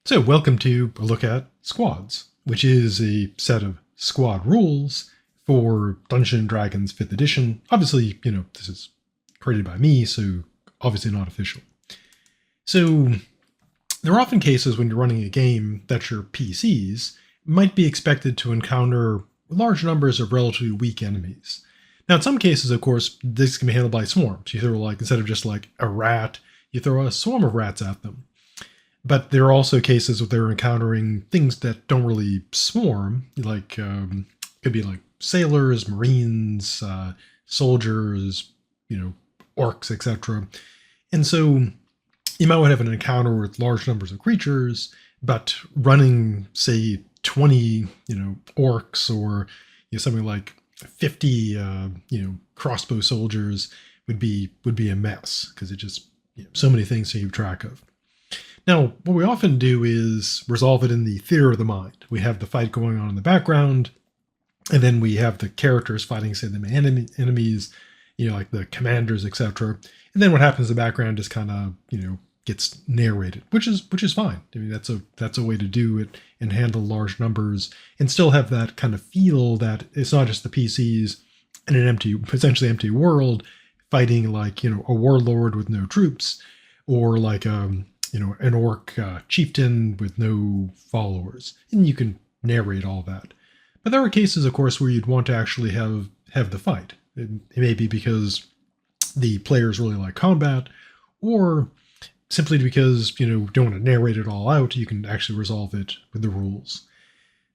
So welcome to a look at squads, which is a set of squad rules for Dungeons and Dragons 5th edition. Obviously, this is created by me, so obviously not official. So there are often cases when you're running a game that your PCs might be expected to encounter large numbers of relatively weak enemies. Now, in some cases, of course, this can be handled by swarms. You throw instead of just like a rat, you throw a swarm of rats at them. But there are also cases where they're encountering things that don't really swarm, could be like sailors, marines, soldiers, orcs, etc. And so you might have an encounter with large numbers of creatures, but running, say, 20, orcs or something like 50, crossbow soldiers would be a mess because it just so many things to keep track of. Now, what we often do is resolve it in the theater of the mind. We have the fight going on in the background, and then we have the characters fighting, say, the enemies, like the commanders, etc. And then what happens in the background just kind of, gets narrated, which is fine. I mean, that's a way to do it and handle large numbers and still have that kind of feel that it's not just the PCs in an essentially empty world fighting like, a warlord with no troops or like an orc chieftain with no followers, and you can narrate all that. But there are cases, of course, where you'd want to actually have the fight. It may be because the players really like combat, or simply because you don't want to narrate it all out. You can actually resolve it with the rules.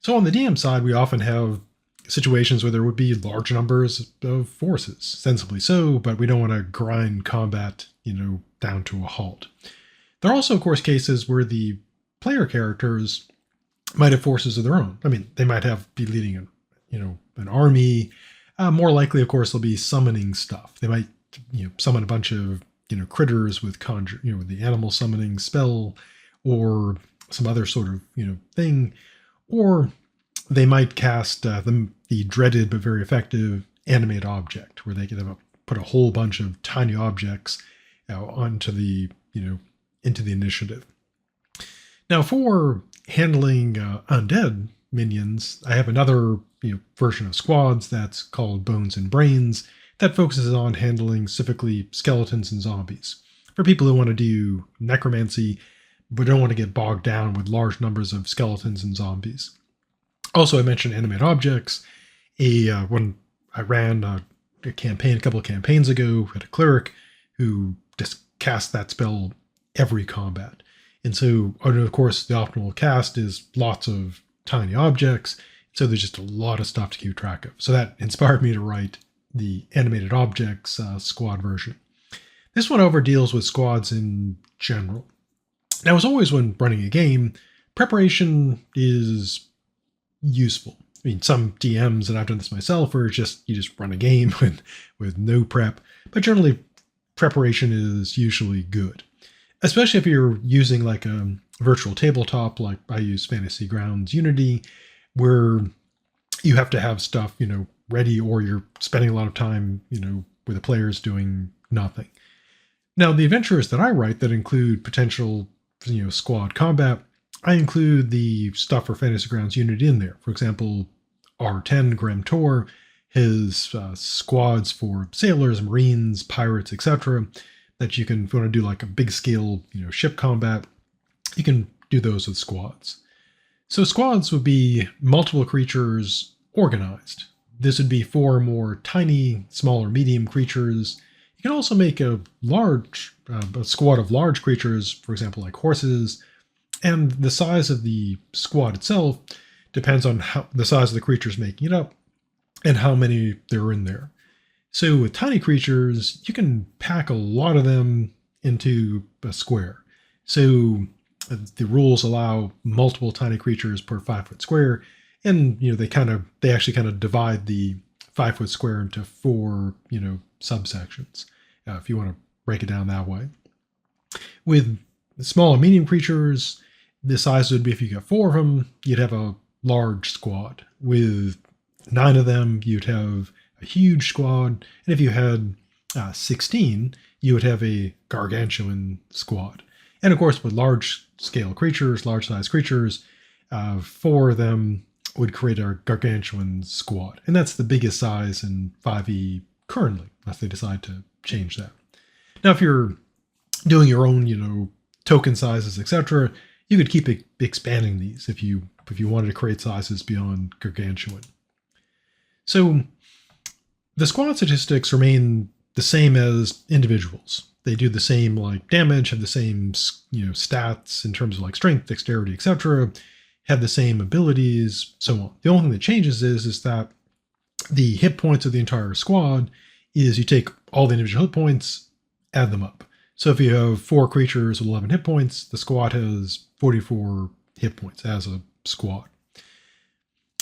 So on the DM side, we often have situations where there would be large numbers of forces, sensibly so, but we don't want to grind combat, down to a halt. There are also, of course, cases where the player characters might have forces of their own. I mean, they might be leading an army. More likely, of course, they'll be summoning stuff. They might, summon a bunch of, critters with with the animal summoning spell or some other sort of, thing. Or they might cast the dreaded but very effective animate object, where they can put a whole bunch of tiny objects onto the, into the initiative. Now, for handling undead minions, I have another version of squads that's called Bones and Brains that focuses on handling specifically skeletons and zombies. For people who want to do necromancy, but don't want to get bogged down with large numbers of skeletons and zombies. Also, I mentioned animate objects. When I ran a campaign a couple of campaigns ago, had a cleric who just cast that spell every combat. And so, of course, the optimal cast is lots of tiny objects. So there's just a lot of stuff to keep track of. So that inspired me to write the animated objects squad version. This one over deals with squads in general. Now, as always when running a game, preparation is useful. I mean, some DMs, and I've done this myself, where you just run a game with no prep. But generally, preparation is usually good. Especially if you're using like a virtual tabletop, like I use Fantasy Grounds Unity, where you have to have stuff, ready, or you're spending a lot of time, with the players doing nothing. Now, the adventures that I write that include potential, squad combat, I include the stuff for Fantasy Grounds Unity in there. For example, R10 Grim Tor, his squads for sailors, marines, pirates, etc., that you can, if you want to do like a big scale, ship combat, you can do those with squads. So squads would be multiple creatures organized. This would be 4 more tiny, small or medium creatures. You can also make a squad of large creatures, for example, like horses. And the size of the squad itself depends on the size of the creatures making it up and how many there are in there. So with tiny creatures, you can pack a lot of them into a square. So the rules allow multiple tiny creatures per 5-foot square, and they actually kind of divide the 5-foot square into 4 subsections, if you want to break it down that way. With small and medium creatures, the size would be, if you got 4 of them, you'd have a large squad. With 9 of them, you'd have a huge squad, and if you had 16, you would have a gargantuan squad. And of course, with large size creatures, 4 of them would create a gargantuan squad. And that's the biggest size in 5e currently, unless they decide to change that. Now, if you're doing your own, token sizes, etc., you could keep expanding these if you wanted to create sizes beyond gargantuan. So the squad statistics remain the same as individuals. They do the same damage, have the same stats in terms of strength, dexterity, etc., have the same abilities, so on. The only thing that changes is that the hit points of the entire squad is you take all the individual hit points, add them up. So if you have 4 creatures with 11 hit points, the squad has 44 hit points as a squad.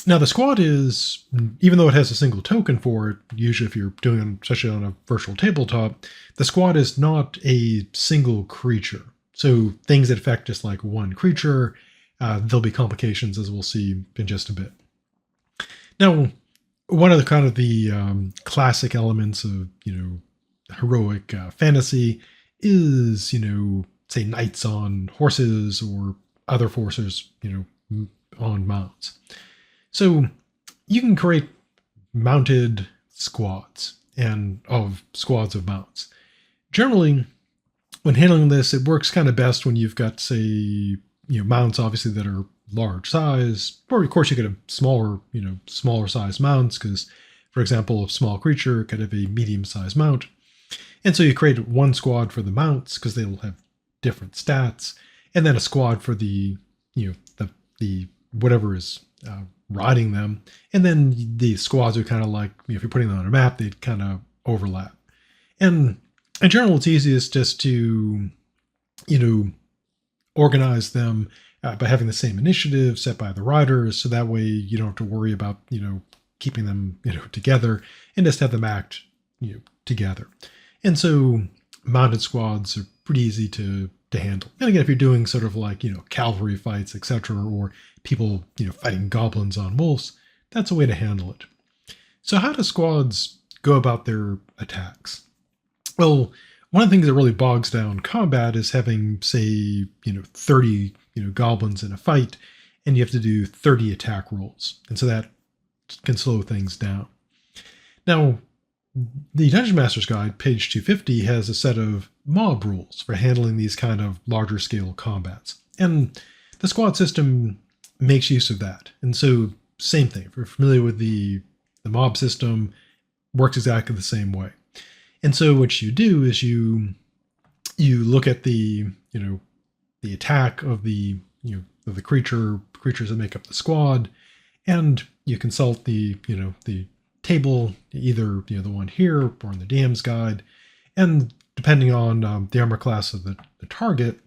Now the squad is, even though it has a single token for it, usually if you're doing it, especially on a virtual tabletop, the squad is not a single creature. So things that affect just one creature, there'll be complications, as we'll see in just a bit. Now, one of the classic elements of heroic fantasy is say knights on horses or other forces on mounts. So you can create mounted squads of mounts. Generally, when handling this, it works kind of best when you've got, say, mounts obviously that are large size, or of course you could have smaller size mounts, because, for example, a small creature could have a medium sized mount. And so you create one squad for the mounts because they'll have different stats, and then a squad for the whatever is riding them, and then the squads are kind of if you're putting them on a map, they'd kind of overlap. And in general, it's easiest just to organize them by having the same initiative set by the riders, so that way you don't have to worry about keeping them together, and just have them act together. And so mounted squads are pretty easy to handle. And again, if you're doing sort of cavalry fights, etc., or people fighting goblins on wolves, that's a way to handle it. So how do squads go about their attacks? Well, one of the things that really bogs down combat is having, say, 30 goblins in a fight, and you have to do 30 attack rolls, and so that can slow things down. Now, the Dungeon Master's Guide, page 250, has a set of mob rules for handling these kind of larger scale combats. And the squad system makes use of that. And so, same thing. If you're familiar with the mob system, works exactly the same way. And so what you do is you look at the attack of the creatures that make up the squad, and you consult the table, either the one here or in the DM's guide, and depending on the armor class of the target,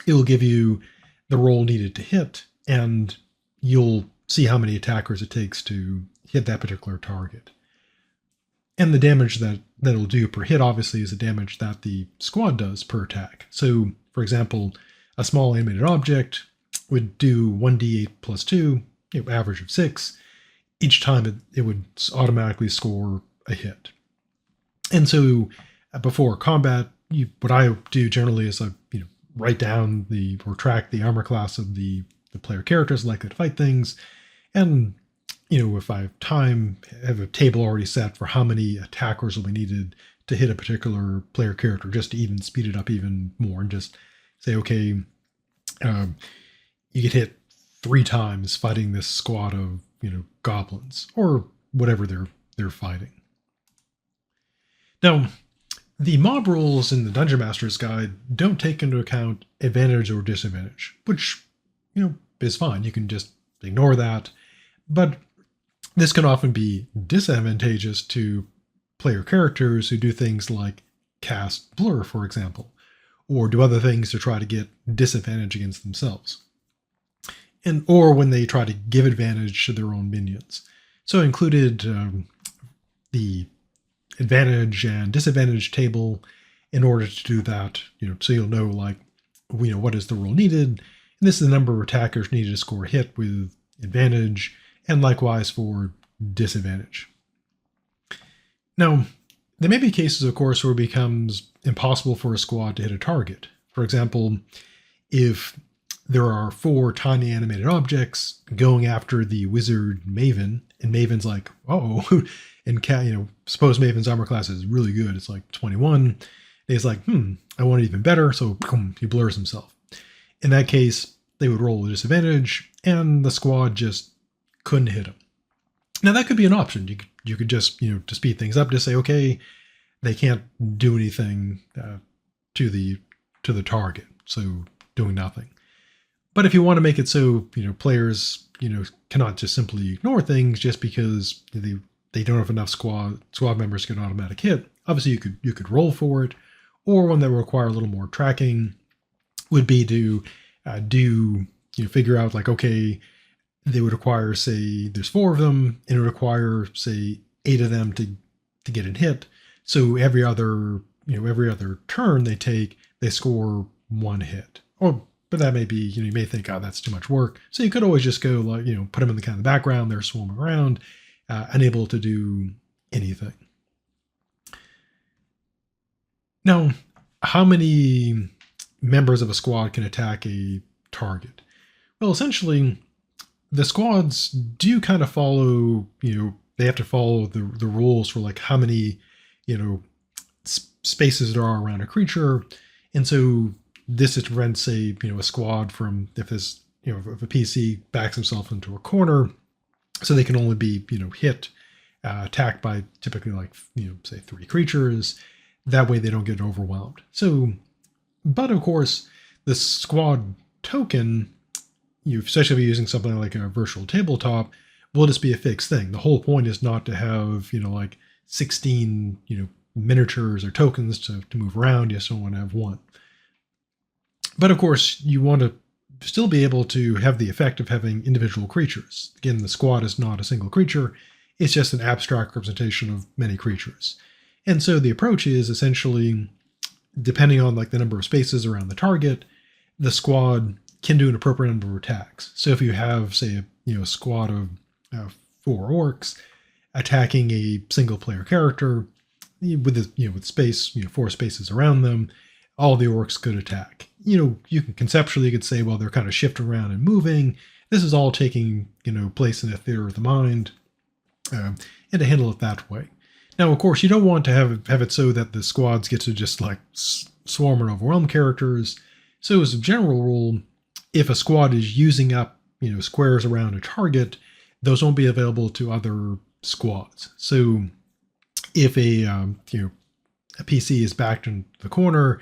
it will give you the roll needed to hit, and you'll see how many attackers it takes to hit that particular target. And the damage that it'll do per hit, obviously, is the damage that the squad does per attack. So, for example, a small animated object would do 1d8 plus 2, average of 6. Each time it would automatically score a hit. And so before combat, what I do generally is I write down or track the armor class of the player characters likely to fight things, and if I have time, have a table already set for how many attackers will be needed to hit a particular player character, just to even speed it up even more, and just say, okay, you get hit 3 times fighting this squad of goblins or whatever they're fighting. Now, the mob rules in the Dungeon Master's Guide don't take into account advantage or disadvantage, which is fine. You can just ignore that, but this can often be disadvantageous to player characters who do things like cast blur, for example, or do other things to try to get disadvantage against themselves, or when they try to give advantage to their own minions. So I included the advantage and disadvantage table in order to do that, so you'll know what is the roll needed, and this is the number of attackers needed to score a hit with advantage, and likewise for disadvantage. Now, there may be cases, of course, where it becomes impossible for a squad to hit a target. For example, if there are 4 tiny animated objects going after the wizard Maven, and Maven's like, oh, and suppose Maven's armor class is really good, it's like 21. And he's like, I want it even better, so boom, he blurs himself. In that case, they would roll a disadvantage, and the squad just couldn't hit him. Now that could be an option. You could just to speed things up, just say, okay, they can't do anything to the target, so doing nothing. But if you want to make it so players cannot just simply ignore things just because they don't have enough squad members to get an automatic hit, obviously you could roll for it, or one that will require a little more tracking would be to figure out like, okay, they would require, say there's 4 of them, and it would require say 8 of them to get a hit. So every other turn they take, they score 1 hit. But that may be, you may think, oh, that's too much work. So you could always just go like, put them in the kind of background, they're swarming around, unable to do anything. Now, how many members of a squad can attack a target? Well, essentially, the squads do kind of follow, they have to follow the rules for like how many, spaces there are around a creature. And so this is to prevent, say, a squad from, if this, if a PC backs himself into a corner, so they can only be, hit, attacked by typically like, say 3 creatures. That way they don't get overwhelmed. So, but of course, the squad token, especially if you're using something like a virtual tabletop, will just be a fixed thing. The whole point is not to have, like 16, miniatures or tokens to move around. You just don't want to have one. But of course, you want to still be able to have the effect of having individual creatures. Again, the squad is not a single creature. It's just an abstract representation of many creatures. And so the approach is essentially, depending on like the number of spaces around the target, the squad can do an appropriate number of attacks. So if you have, say, a squad of 4 orcs attacking a single player character with space, 4 spaces around them, all the orcs could attack. You can conceptually, you could say, well, they're kind of shifting around and moving. This is all taking, place in the theater of the mind, and to handle it that way. Now, of course, you don't want to have it so that the squads get to just like swarm and overwhelm characters. So as a general rule, if a squad is using up, squares around a target, those won't be available to other squads. So if a PC is backed in the corner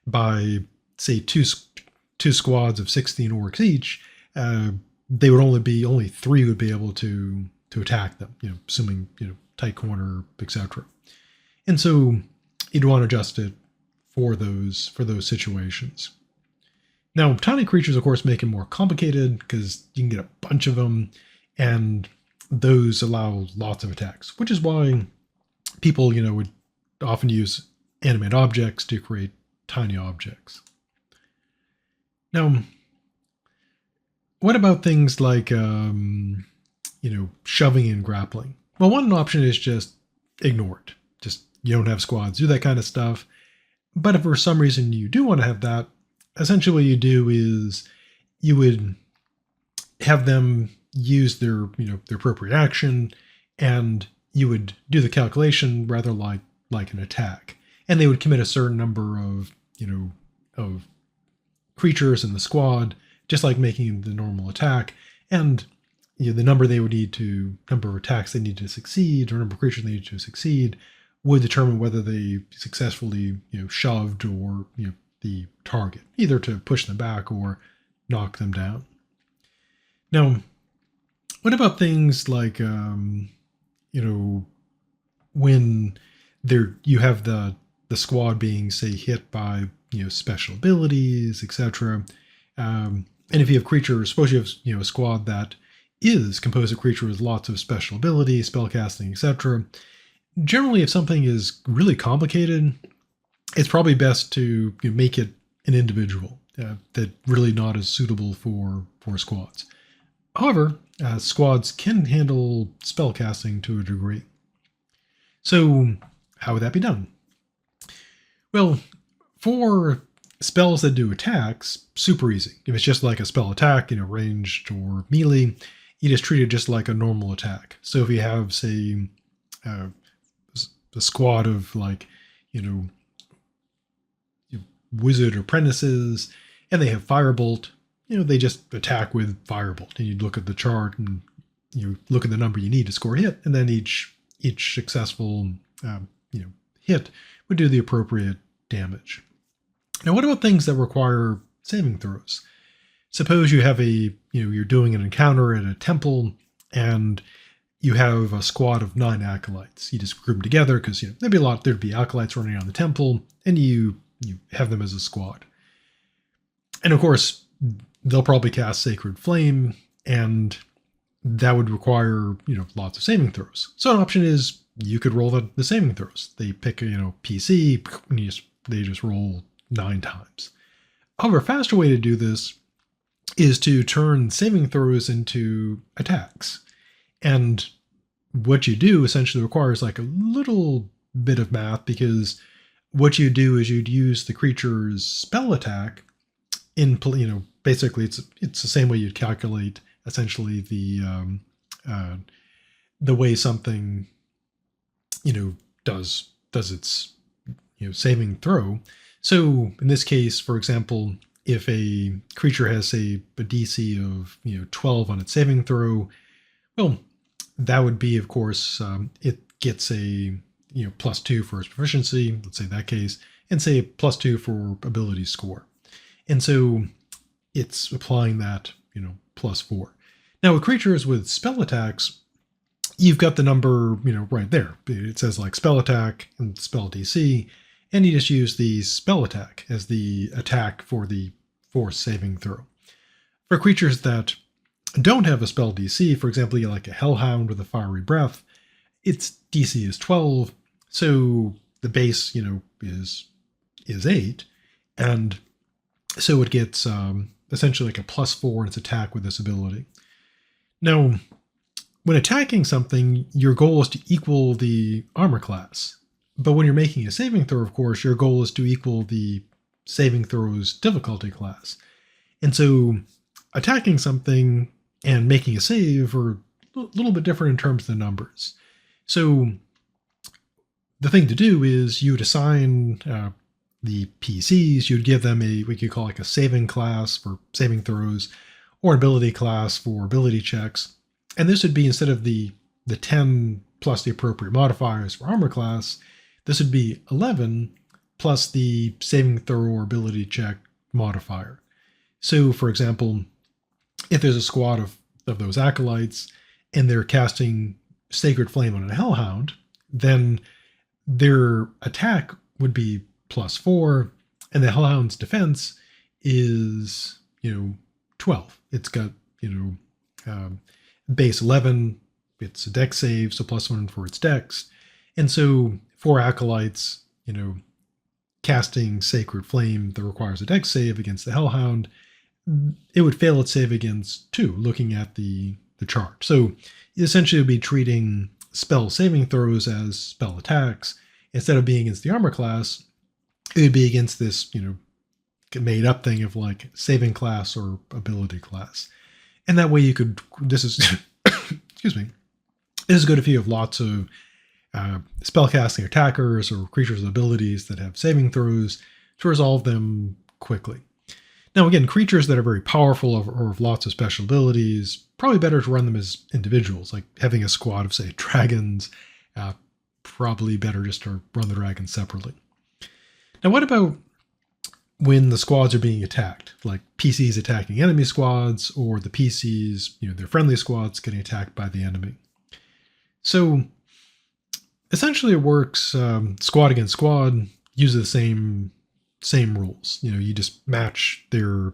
by, say, two squads of 16 orcs each, they would only 3 would be able to attack them, assuming, tight corner, etc. And so you'd want to adjust it for those situations. Now, tiny creatures, of course, make it more complicated because you can get a bunch of them, and those allow lots of attacks, which is why people, would often use animate objects to create tiny objects. Now, what about things like, shoving and grappling? Well, one option is just ignore it. Just, you don't have squads do that kind of stuff. But if for some reason you do want to have that, essentially what you do is you would have them use their appropriate action, and you would do the calculation rather like an attack. And they would commit a certain number of, of creatures in the squad, just like making the normal attack. And the number of attacks they need to succeed, or number of creatures they need to succeed, would determine whether they successfully, shoved or, the target, either to push them back or knock them down. Now, what about things like, when you have the squad being, say, hit by, special abilities, etc. And if you have creatures, suppose you have, a squad that is composed of creatures with lots of special abilities, spellcasting, etc. Generally, if something is really complicated, it's probably best to make it an individual that really not as suitable for squads. However, squads can handle spellcasting to a degree. So how would that be done? Well, for spells that do attacks, super easy. If it's just like a spell attack, ranged or melee, you just treat it just like a normal attack. So if you have, say, a squad of like, wizard apprentices, and they have firebolt, they just attack with firebolt. And you look at the chart and you look at the number you need to score a hit, and then each successful hit would do the appropriate damage. Now, what about things that require saving throws? Suppose you have you're doing an encounter at a temple, and you have a squad of 9 acolytes. You just group them together because there'd be acolytes running around the temple, and you have them as a squad. And of course, they'll probably cast Sacred Flame, and that would require lots of saving throws. So an option is you could roll the saving throws. They pick PC, and they just roll 9 times. However, a faster way to do this is to turn saving throws into attacks. And what you do essentially requires like a little bit of math, because what you do is you'd use the creature's spell attack in, basically it's the same way you'd calculate essentially the way something, does its, saving throw. So in this case, for example, if a creature has, say, a DC of 12 on its saving throw, well, that would be, of course, it gets a +2 for its proficiency, let's say that case, and say +2 for ability score. And so it's applying that, +4. Now with creatures with spell attacks, you've got the number, right there. It says like spell attack and spell DC, and you just use the spell attack as the attack for the force saving throw. For creatures that don't have a spell DC, for example, you like a Hellhound with a fiery breath, its DC is 12, so the base, is 8, and so it gets essentially like a +4 in its attack with this ability. Now, when attacking something, your goal is to equal the armor class. But when you're making a saving throw, of course, your goal is to equal the saving throw's difficulty class. And so attacking something and making a save are a little bit different in terms of the numbers. So the thing to do is you would assign the PCs, you'd give them what you call like a saving class for saving throws, or an ability class for ability checks. And this would be, instead of the 10 plus the appropriate modifiers for armor class, this would be 11 plus the saving throw or ability check modifier. So, for example, if there's a squad of those acolytes and they're casting Sacred Flame on a Hellhound, then their attack would be +4, and the Hellhound's defense is, 12. It's got, base 11, it's a dex save, so +1 for its dex. And so 4 acolytes, casting Sacred Flame that requires a dex save against the Hellhound, it would fail its save against 2, looking at the chart. So essentially it would be treating spell saving throws as spell attacks. Instead of being against the armor class, it would be against this, made up thing of like saving class or ability class. And that way you could, this is, excuse me, this is good if you have lots of spellcasting attackers or creatures with abilities that have saving throws to resolve them quickly. Now again, creatures that are very powerful or have lots of special abilities, probably better to run them as individuals, like having a squad of, say, dragons, probably better just to run the dragons separately. Now what about when the squads are being attacked, like PCs attacking enemy squads, or the PCs, their friendly squads getting attacked by the enemy? So essentially it works squad against squad, uses the same rules. You just match their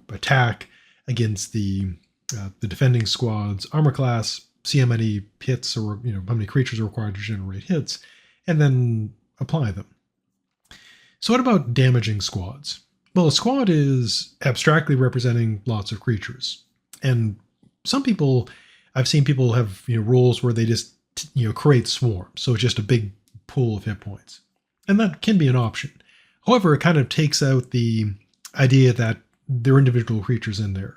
attack against the defending squad's armor class, see how many hits or how many creatures are required to generate hits, and then apply them. So what about damaging squads? Well, a squad is abstractly representing lots of creatures, and I've seen people have rules where they just create swarms, so it's just a big pool of hit points, and that can be an option. However, it kind of takes out the idea that there are individual creatures in there.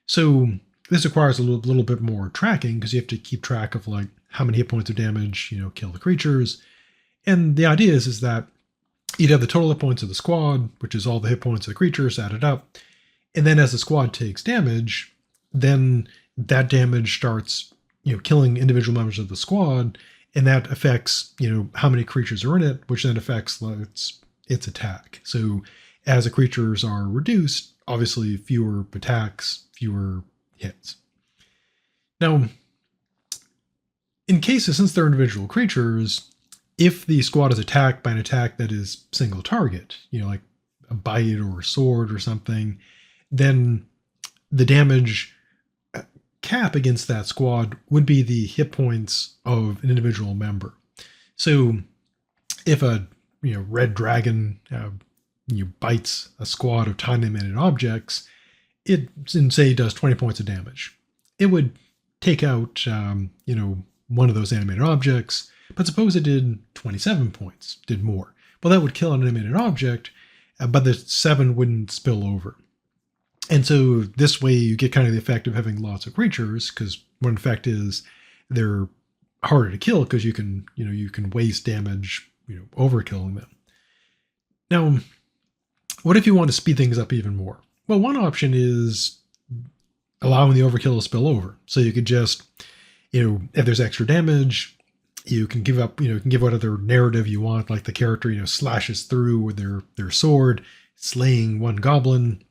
So this requires a little bit more tracking because you have to keep track of like how many hit points of damage, kill the creatures. And the idea is that you'd have the total hit points of the squad, which is all the hit points of the creatures added up. And then as the squad takes damage, then that damage starts, killing individual members of the squad. And that affects, how many creatures are in it, which then affects its attack. So as the creatures are reduced, obviously fewer attacks, fewer hits. Now, in cases, since they're individual creatures, if the squad is attacked by an attack that is single target, like a bite or a sword or something, then the damage cap against that squad would be the hit points of an individual member. So if a red dragon bites a squad of tiny animated objects, it say does 20 points of damage. It would take out one of those animated objects, but suppose it did 27 points, did more. Well, that would kill an animated object, but the 7 wouldn't spill over. And so this way you get kind of the effect of having lots of creatures, because one effect is they're harder to kill because you can waste damage, overkilling them. Now, what if you want to speed things up even more? Well, one option is allowing the overkill to spill over. So you could just, if there's extra damage, you can give up, you can give whatever narrative you want, like the character, slashes through with their sword, slaying one goblin,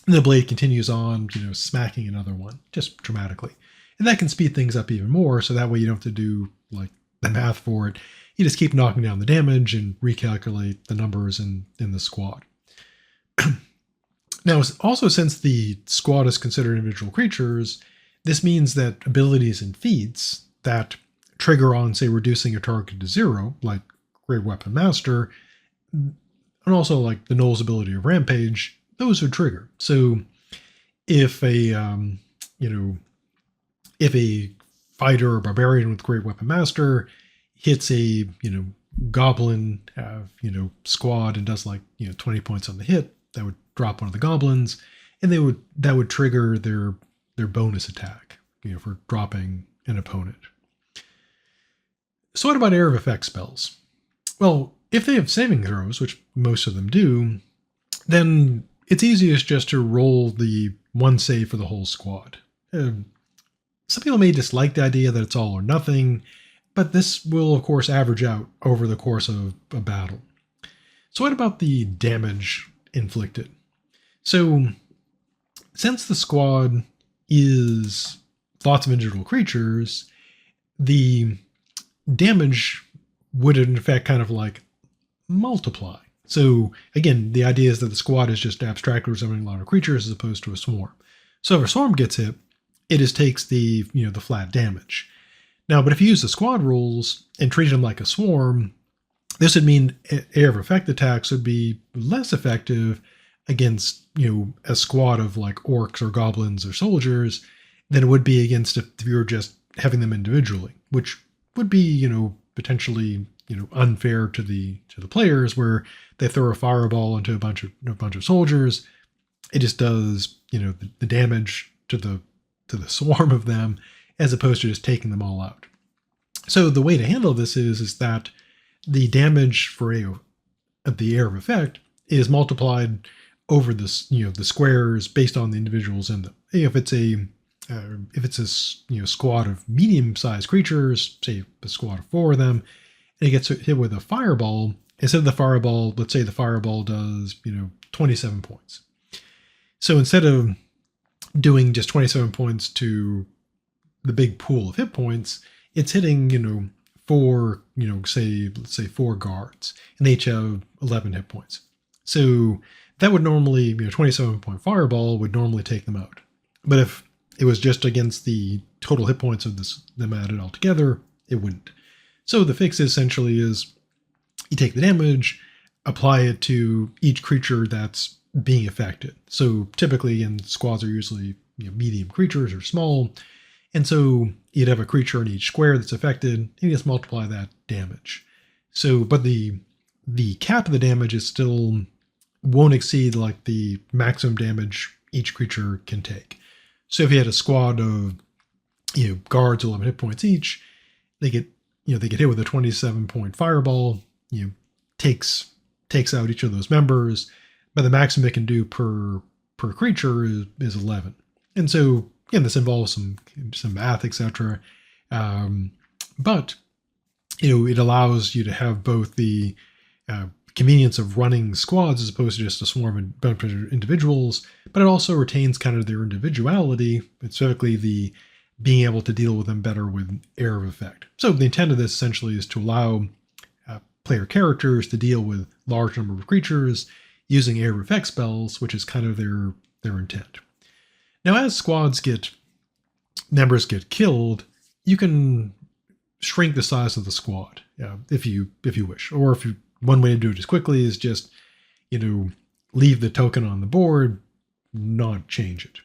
and the blade continues on, smacking another one, just dramatically. And that can speed things up even more, so that way you don't have to do like the math for it. You just keep knocking down the damage and recalculate the numbers in the squad. Now, also since the squad is considered individual creatures, this means that abilities and feats that trigger on, say, reducing a target to 0, like Great Weapon Master, and also like the Null's ability of Rampage, those would trigger. So if a fighter or barbarian with Great Weapon Master hits a goblin squad and does 20 points on the hit, that would drop one of the goblins, and that would trigger their bonus attack, for dropping an opponent. So what about area of effect spells? Well, if they have saving throws, which most of them do, then it's easiest just to roll the one save for the whole squad. Some people may dislike the idea that it's all or nothing, but this will, of course, average out over the course of a battle. So what about the damage inflicted? So since the squad is lots of individual creatures, the damage would in effect kind of multiply. So again, the idea is that the squad is just abstractly resembling a lot of creatures as opposed to a swarm. So if a swarm gets hit, it just takes the flat damage. Now, but if you use the squad rules and treat them like a swarm, this would mean area of effect attacks would be less effective against a squad of orcs or goblins or soldiers than it would be against if you were just having them individually, which would be potentially unfair to the players, where they throw a fireball into a bunch of soldiers. It just does the damage to the swarm of them, as opposed to just taking them all out. So the way to handle this is that the damage for the area of effect is multiplied over the squares based on the individuals in them. If it's a squad of medium-sized creatures, say a squad of 4 of them, and it gets hit with a fireball, instead of the fireball, let's say the fireball does 27 points. So instead of doing just 27 points to the big pool of hit points, it's hitting 4 let's say 4 guards, and they each have 11 hit points. So that would normally 27 point fireball would normally take them out. But if it was just against the total hit points of them added all together, it wouldn't. So the fix essentially is you take the damage, apply it to each creature that's being affected. So typically, squads are usually medium creatures or small, and so you'd have a creature in each square that's affected, and you just multiply that damage. So, but the the cap of the damage is still won't exceed like the maximum damage each creature can take. So if you had a squad of guards with 11 hit points each, they get hit with a 27-point fireball, takes out each of those members, but the maximum it can do per creature is 11. And so again, this involves some math, etc. But it allows you to have both the convenience of running squads as opposed to just a swarm of individuals, but it also retains kind of their individuality, specifically the being able to deal with them better with area of effect. So the intent of this essentially is to allow player characters to deal with large number of creatures using area of effect spells, which is kind of their intent. Now, as members get killed, you can shrink the size of the squad if you wish, or one way to do it as quickly is just leave the token on the board, not change it.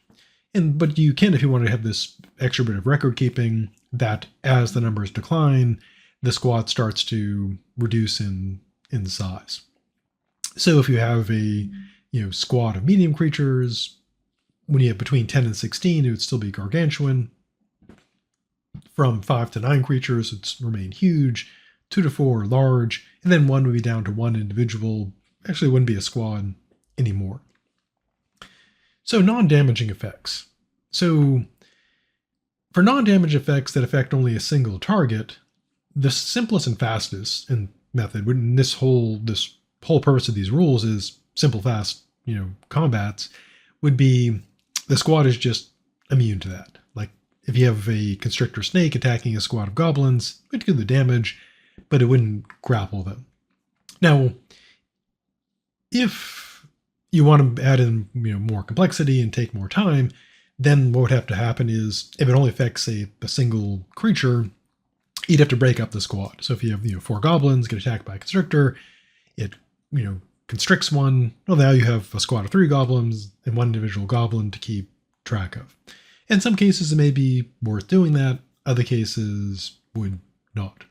But you can, if you want to have this extra bit of record keeping, that as the numbers decline, the squad starts to reduce in size. So if you have a squad of medium creatures, when you have between 10 and 16, it would still be gargantuan. From 5 to 9 creatures, it's remain huge. 2 to 4 large, and then 1 would be down to 1 individual. Actually, it wouldn't be a squad anymore. So non-damaging effects. So for non-damage effects that affect only a single target, the simplest and fastest method, this whole purpose of these rules is simple, fast, combats, would be the squad is just immune to that. Like if you have a constrictor snake attacking a squad of goblins, it would do the damage, but it wouldn't grapple them. Now, if you want to add in more complexity and take more time, then what would have to happen is if it only affects a single creature, you'd have to break up the squad. So if you have 4 goblins get attacked by a constrictor, it constricts one. Well, now you have a squad of 3 goblins and 1 individual goblin to keep track of. In some cases, it may be worth doing that. Other cases would not.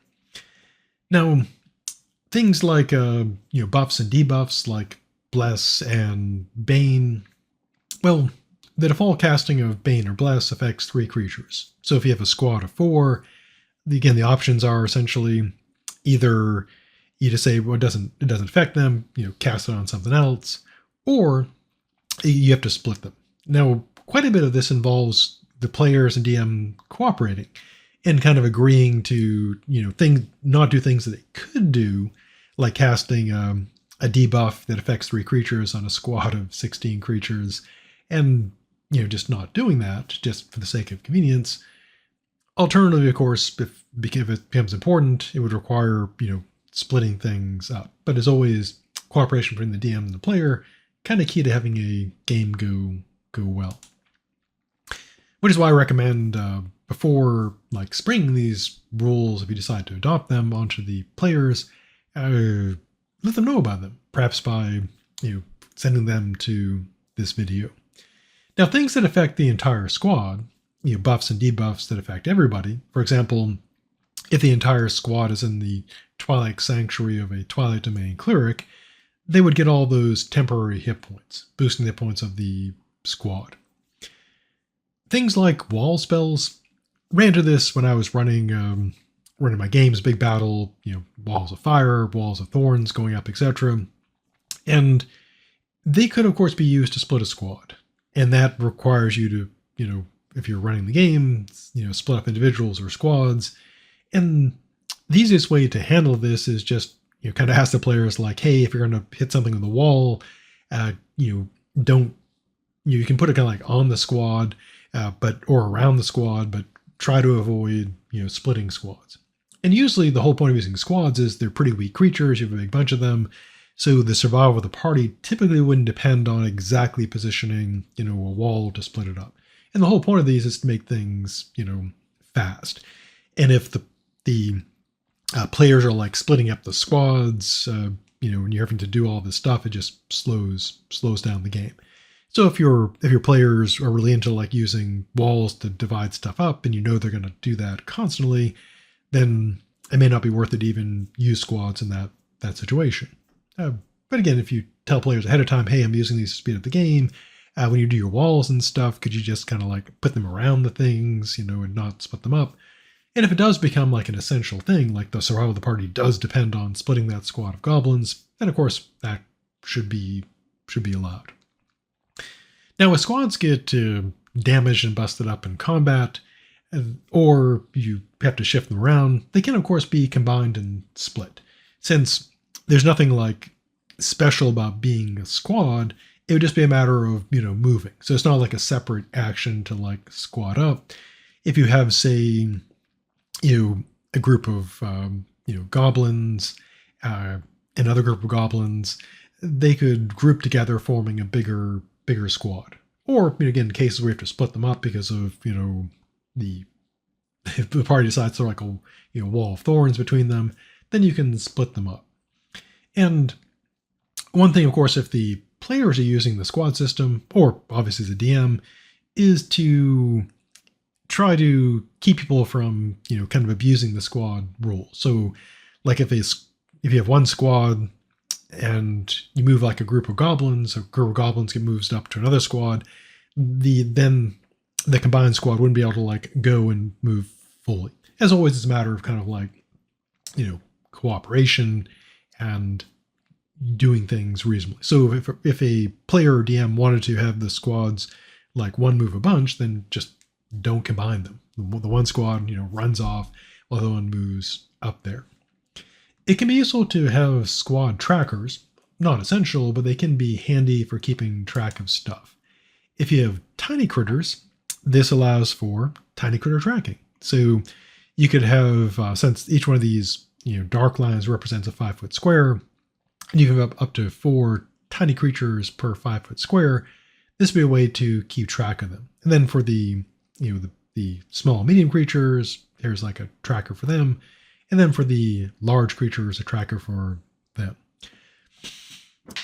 Now, things like buffs and debuffs, like Bless and Bane, well, the default casting of Bane or Bless affects 3 creatures. So if you have a squad of 4, again, the options are essentially either you just say, well, it doesn't affect them, cast it on something else, or you have to split them. Now, quite a bit of this involves the players and DM cooperating and kind of agreeing to, not do things that they could do, like casting a debuff that affects 3 creatures on a squad of 16 creatures, and, just not doing that just for the sake of convenience. Alternatively, of course, if it becomes important, it would require, splitting things up. But as always, cooperation between the DM and the player, kind of key to having a game go well. Which is why I recommend before springing these rules, if you decide to adopt them onto the players, let them know about them, perhaps by sending them to this video. Now, things that affect the entire squad, buffs and debuffs that affect everybody. For example, if the entire squad is in the Twilight Sanctuary of a Twilight Domain cleric, they would get all those temporary hit points, boosting the hit points of the squad. Things like wall spells. Ran into this when I was running my games, Big Battle, walls of fire, walls of thorns going up, etc. And they could, of course, be used to split a squad. And that requires you to, if you're running the game, split up individuals or squads. And the easiest way to handle this is just, kind of ask the players like, hey, if you're going to hit something on the wall, you can put it kind of on the squad, or around the squad, but try to avoid, splitting squads. And usually the whole point of using squads is they're pretty weak creatures. You have a big bunch of them. So the survival of the party typically wouldn't depend on exactly positioning, a wall to split it up. And the whole point of these is to make things, fast. And if the players are splitting up the squads, when you're having to do all this stuff, it just slows down the game. So if your players are really into using walls to divide stuff up, and they're going to do that constantly, then it may not be worth it to even use squads in that situation. But again, if you tell players ahead of time, hey, I'm using these to speed up the game, when you do your walls and stuff, could you just kind of like put them around the things, and not split them up? And if it does become like an essential thing, like the survival of the party does depend on splitting that squad of goblins, then of course that should be allowed. Now, if squads get damaged and busted up in combat, or you have to shift them around, they can of course be combined and split. Since there's nothing like special about being a squad, it would just be a matter of moving. So it's not like a separate action to like squad up. If you have, say, a group of goblins, another group of goblins, they could group together, forming a bigger squad. Or again, cases where you have to split them up because of the if the party decides to like a wall of thorns between them, then you can split them up. And one thing, of course, if the players are using the squad system, or obviously the DM, is to try to keep people from kind of abusing the squad rule. So like if you have one squad and you move like a group of goblins get moved up to another squad, then the combined squad wouldn't be able to like go and move fully. As always, it's a matter of kind of like cooperation and doing things reasonably. So if a player or DM wanted to have the squads like one move a bunch, then just don't combine them. The one squad runs off while the other one moves up there. It can be useful to have squad trackers. Not essential, but they can be handy for keeping track of stuff. If you have tiny critters, this allows for tiny critter tracking. So you could have, since each one of these dark lines represents a 5-foot square, and you can have up to 4 tiny creatures per 5-foot square. This would be a way to keep track of them. And then for the small and medium creatures, there's like a tracker for them. And then for the large creatures, a tracker for them.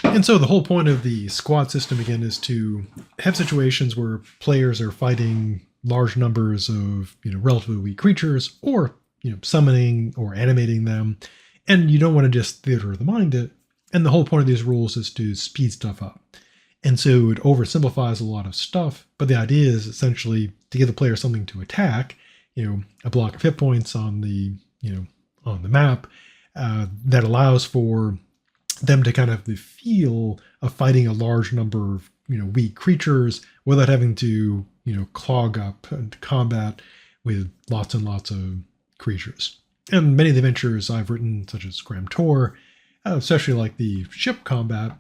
And so the whole point of the squad system, again, is to have situations where players are fighting large numbers of relatively weak creatures, or summoning or animating them, and you don't want to just theater of the mind it. And the whole point of these rules is to speed stuff up. And so it oversimplifies a lot of stuff, but the idea is essentially to give the player something to attack, a block of hit points on the on the map that allows for them to kind of have the feel of fighting a large number of weak creatures without having to clog up and combat with lots and lots of creatures. And many of the adventures I've written, such as Graham Tor, especially like the ship combat,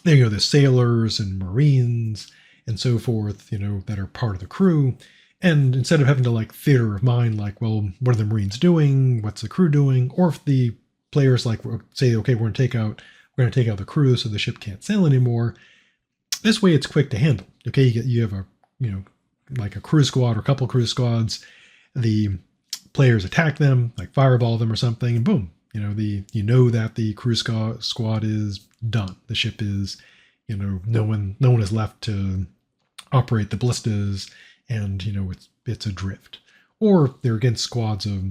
the sailors and marines and so forth, that are part of the crew. And instead of having to like theater of mind, like, well, what are the marines doing? What's the crew doing? Or if the players like say, okay, we're going to take out the crew so the ship can't sail anymore. This way, it's quick to handle. Okay, you have a like a crew squad or a couple crew squads. The players attack them, like fireball them or something, and boom, that the crew squad is done. The ship is, no one is left to operate the ballistas, and it's adrift. Or they're against squads of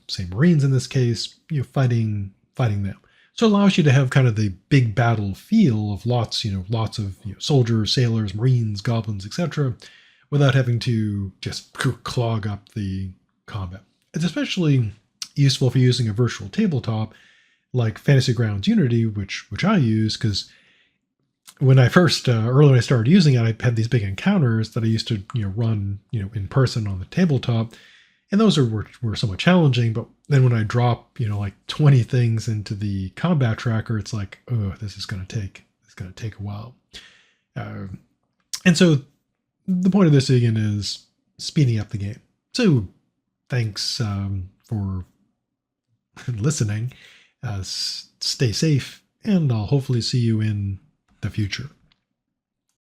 say marines in this case, fighting them. So it allows you to have kind of the big battle feel of lots of soldiers, sailors, marines, goblins, etc., without having to just clog up the combat. It's especially useful for using a virtual tabletop like Fantasy Grounds Unity, which I use, because when I first early when I started using it, I had these big encounters that I used to run in person on the tabletop, and those were somewhat challenging. But then when I drop like 20 things into the combat tracker, it's like, oh, this is going to take a while. And so the point of this again is speeding up the game. So thanks for listening. Stay safe, and I'll hopefully see you in the future.